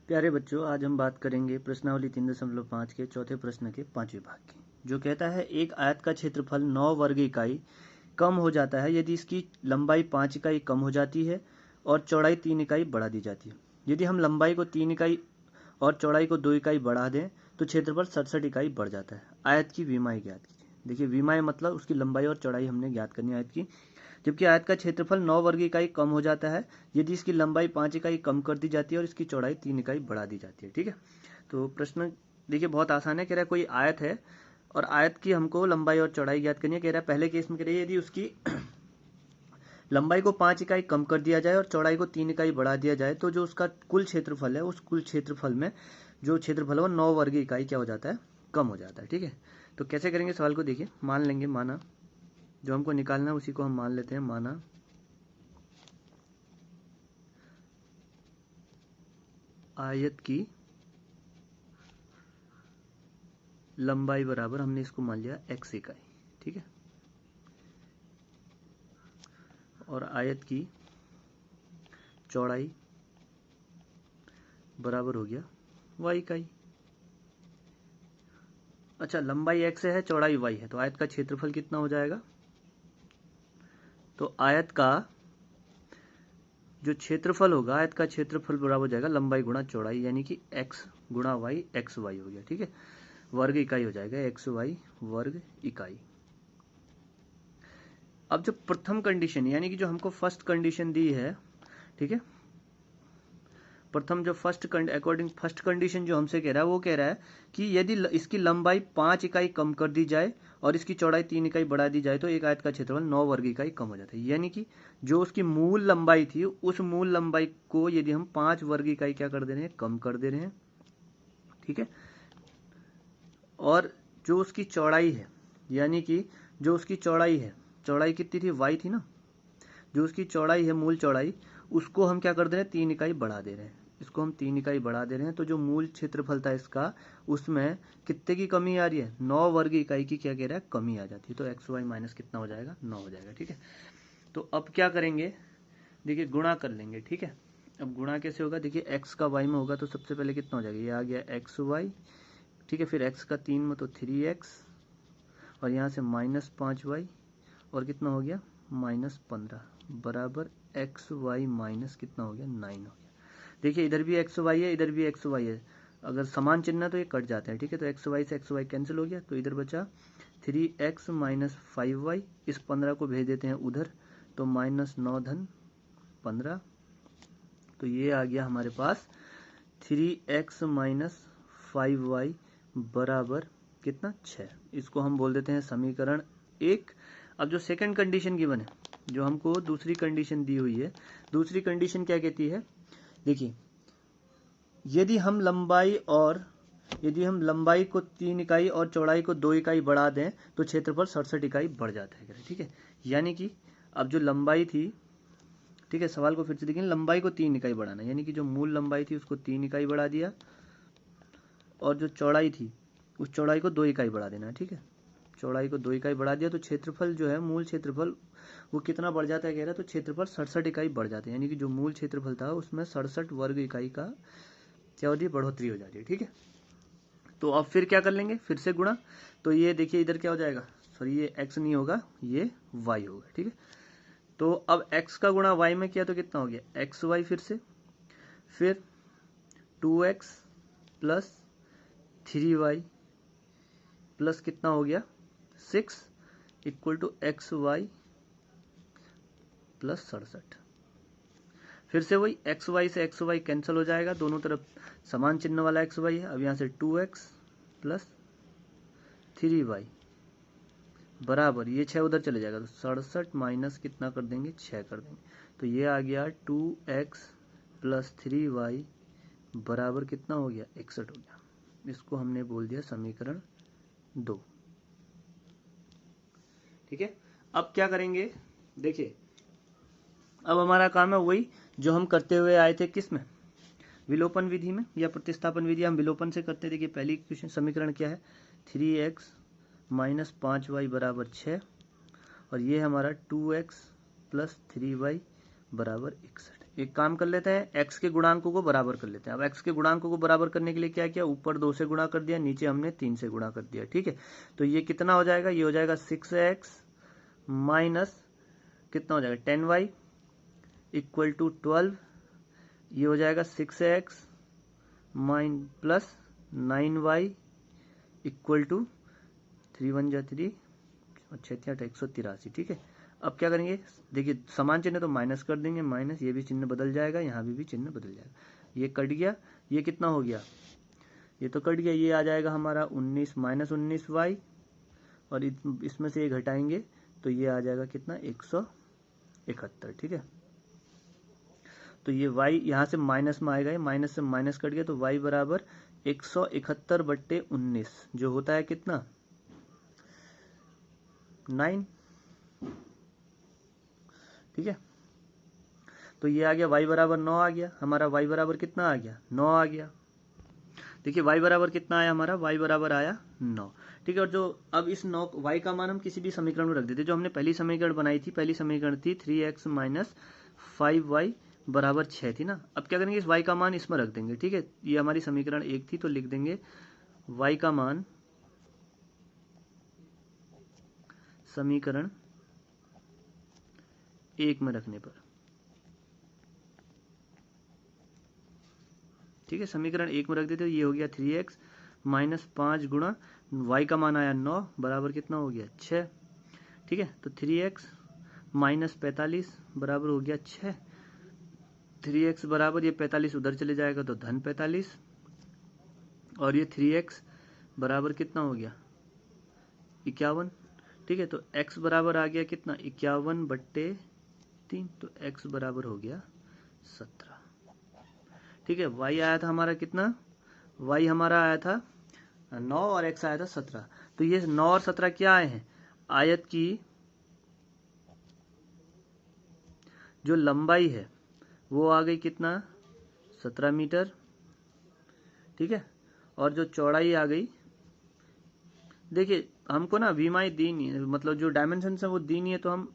प्यारे बच्चों, आज हम बात करेंगे प्रश्नावली 3.5 के चौथे प्रश्न के 5वें भाग की, जो कहता है एक आयत का क्षेत्रफल 9 वर्ग इकाई कम हो जाता है यदि इसकी लंबाई 5 इकाई कम हो जाती है और चौड़ाई 3 इकाई बढ़ा दी जाती है। यदि हम लंबाई को 3 इकाई और चौड़ाई को 2 इकाई बढ़ा दें तो क्षेत्रफल 67 इकाई बढ़ जाता है। आयत की विमाई ज्ञात कीजिए। देखिए, विमाई मतलब उसकी लंबाई और चौड़ाई हमने ज्ञात करनी है आयत की। जबकि आयत का क्षेत्रफल 9 वर्ग इकाई कम हो जाता है यदि इसकी लंबाई 5 इकाई कम कर दी जाती है और इसकी चौड़ाई 3 इकाई बढ़ा दी जाती है। ठीक है, तो प्रश्न देखिए बहुत आसान है। कह रहा है कोई आयत है और आयत की हमको लंबाई और चौड़ाई ज्ञात करनी है। कह रहा है पहले केस में कह रही है यदि उसकी लंबाई को 5 इकाई कम कर दिया जाए और चौड़ाई को 3 इकाई बढ़ा दिया जाए तो जो उसका कुल क्षेत्रफल है उस कुल क्षेत्रफल में जो क्षेत्रफल है वो 9 वर्ग इकाई क्या हो जाता है, कम हो जाता है। ठीक है, तो कैसे करेंगे सवाल को देखिए। मान लेंगे, माना जो हमको निकालना है उसी को हम मान लेते हैं। माना आयत की लंबाई बराबर, हमने इसको मान लिया x इकाई। ठीक है, और आयत की चौड़ाई बराबर हो गया y इकाई। अच्छा, लंबाई x है, चौड़ाई y है, तो आयत का क्षेत्रफल कितना हो जाएगा? तो आयत का जो क्षेत्रफल होगा, आयत का क्षेत्रफल बराबर हो जाएगा लंबाई गुणा चौड़ाई, यानी कि x गुणा y, एक्स वाई हो गया। ठीक है, वर्ग इकाई हो जाएगा एक्स वाई वर्ग इकाई। अब जो प्रथम कंडीशन यानी कि जो हमको फर्स्ट कंडीशन दी है, ठीक है, प्रथम जो अकॉर्डिंग फर्स्ट कंडीशन जो हमसे कह रहा है वो कह रहा है कि यदि इसकी लंबाई 5 इकाई कम कर दी जाए और इसकी चौड़ाई 3 इकाई बढ़ा दी जाए तो एक आयत का क्षेत्रफल 9 वर्ग इकाई कम हो जाता है। यानी कि जो उसकी मूल लंबाई थी उस मूल लंबाई को यदि हम 5 वर्ग इकाई क्या कर दे रहे हैं, कम कर दे रहे हैं। ठीक है, और जो उसकी चौड़ाई है, यानी कि जो उसकी चौड़ाई है, चौड़ाई कितनी थी, y थी ना, जो उसकी चौड़ाई है मूल चौड़ाई, उसको हम क्या कर दे रहे हैं, 3 इकाई बढ़ा दे रहे हैं। इसको हम 3 इकाई बढ़ा दे रहे हैं, तो जो मूल क्षेत्रफल था इसका उसमें कितने की कमी आ रही है, 9 वर्ग इकाई की क्या कह रहा है, कमी आ जाती है। तो एक्स वाई माइनस कितना हो जाएगा, 9 हो जाएगा। ठीक है, तो अब क्या करेंगे, देखिए गुणा कर लेंगे। ठीक है, अब गुणा कैसे होगा, देखिए एक्स का वाई में होगा तो सबसे पहले कितना हो जाएगा, ये आ गया एक्स वाई। ठीक है, फिर एक्स का 3 में तो 3x और यहाँ से -5y और कितना हो गया, -15 बराबर एक्स वाई माइनस कितना हो गया, 9 हो गया। देखिए इधर भी एक्स वाई है, इधर भी एक्स वाई है, अगर समान चिन्ह है तो ये कट जाते हैं। ठीक है, तो एक्स वाई से एक्स वाई कैंसिल हो गया, तो इधर बचा 3x माइनस 5y। इस 15 को भेज देते हैं उधर, तो -9 धन 15, तो ये आ गया हमारे पास 3x माइनस 5y बराबर कितना, 6। इसको हम बोल देते हैं समीकरण 1। अब जो सेकंड कंडीशन गिवन है, जो हमको दूसरी कंडीशन दी हुई है, दूसरी कंडीशन क्या कहती है, देखिए यदि हम लंबाई को 3 इकाई और चौड़ाई को 2 इकाई बढ़ा दें तो क्षेत्रफल 67 इकाई बढ़ जाता है। ठीक है, यानी कि अब जो लंबाई थी, ठीक है, सवाल को फिर से देखिए, लंबाई को 3 इकाई बढ़ाना, यानी कि जो मूल लंबाई थी उसको 3 इकाई बढ़ा दिया और जो चौड़ाई थी उस चौड़ाई को 2 इकाई बढ़ा देना है। ठीक है, चौड़ाई को 2 इकाई बढ़ा दिया तो क्षेत्रफल जो है, मूल क्षेत्रफल वो कितना बढ़ जाता है कह रहा है, तो क्षेत्रफल 67 इकाई बढ़ जाते हैं। यानी कि जो मूल क्षेत्रफल था उसमें 67 वर्ग इकाई का क्या होती है, बढ़ोतरी हो जाती है। ठीक है, तो अब फिर क्या कर लेंगे, फिर से गुणा, तो ये देखिए इधर क्या हो जाएगा, सॉरी ये x नहीं होगा, ये y होगा। ठीक है, तो अब x का गुणा y में किया तो कितना हो गया, एक्स वाई, फिर 2x प्लस 3y प्लस कितना हो गया 6 equal to X Y plus 67। फिर से वही एक्स वाई से एक्स वाई कैंसिल हो जाएगा, दोनों तरफ समान चिन्ह वाला एक्स वाई है। अब यहाँ से 2x प्लस 3y बराबर, ये 6 उधर चले जाएगा तो 67 माइनस कितना कर देंगे, 6 कर देंगे, तो ये आ गया 2x प्लस 3y बराबर कितना हो गया, 61 हो गया। इसको हमने बोल दिया समीकरण 2। ठीक है, अब क्या करेंगे, देखिए अब हमारा काम है वही जो हम करते हुए आए थे, किस में, विलोपन विधि में या प्रतिस्थापन विधि, हम विलोपन से करते। देखिए पहली क्वेश्चन समीकरण क्या है, 3x माइनस 5y बराबर 6 और ये हमारा 2x प्लस 3y बराबर 61। एक काम कर लेते हैं, x के गुणांकों को बराबर कर लेते हैं। अब x के गुणांकों को बराबर करने के लिए क्या किया, ऊपर 2 से गुणा कर दिया, नीचे हमने 3 से गुणा कर दिया। ठीक है, तो ये कितना हो जाएगा, ये हो जाएगा 6x माइनस कितना हो जाएगा 10y इक्वल टू 12। ये हो जाएगा 6x plus 9y equal to 3 1 जा 3 और 6 8 183। ठीक है, अब क्या करेंगे, देखिए समान चिन्ह तो माइनस कर देंगे, माइनस, ये भी चिन्ह बदल जाएगा, यहाँ भी चिन्ह बदल जाएगा, ये कट गया, ये कितना हो गया, ये तो कट गया, ये आ जाएगा हमारा 19 माइनस 19y और इसमें से ये घटाएंगे तो ये आ जाएगा कितना 171। ठीक है, तो ये y यहाँ से माइनस में आएगा, माइनस से माइनस कट गया तो y बराबर 171/19 जो होता है कितना 9। ठीक है, तो ये आ गया y बराबर 9 आ गया, हमारा y बराबर कितना आ गया 9 आ गया। देखिए y बराबर कितना आया, हमारा y बराबर आया 9। ठीक है, और जो अब इस 9 y का मान हम किसी भी समीकरण में रख देते, जो हमने पहली समीकरण बनाई थी, पहली समीकरण थी 3x माइनस 5y बराबर 6 थी ना। अब क्या करेंगे, इस y का मान इसमें रख देंगे। ठीक है, ये हमारी समीकरण 1 थी, तो लिख देंगे y का मान समीकरण 1 में रखने पर। ठीक है, समीकरण 1 में रख देते, ये हो गया 3x माइनस 5 गुणा y का मान आया 9 बराबर कितना हो गया 6। ठीक है, तो 3x माइनस 45 बराबर हो गया 6। 3x बराबर, ये 45 उधर चले जाएगा तो धन 45 और ये 3x बराबर कितना हो गया 51। ठीक है, तो x बराबर आ गया कितना 51/3, तो x बराबर हो गया 17। ठीक है, y आया था हमारा कितना, y हमारा आया था 9 और x आया था 17। तो ये 9 और 17 क्या आए हैं, आयत की जो लंबाई है वो आ गई कितना 17 मीटर। ठीक है, और जो चौड़ाई आ गई, देखिए हमको ना वीमाई दी नहीं है, मतलब जो डायमेंशन है वो दी नहीं है, तो हम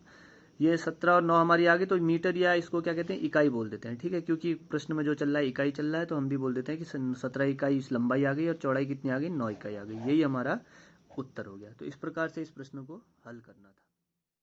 ये 17 और 9 हमारी आ गई, तो मीटर या इसको क्या कहते हैं इकाई बोल देते हैं। ठीक है, क्योंकि प्रश्न में जो चल रहा है इकाई चल रहा है, तो हम भी बोल देते हैं कि 17 इकाई इस लंबाई आ गई और चौड़ाई कितनी आ गई 9 इकाई आ गई। यही हमारा उत्तर हो गया। तो इस प्रकार से इस प्रश्न को हल करना था।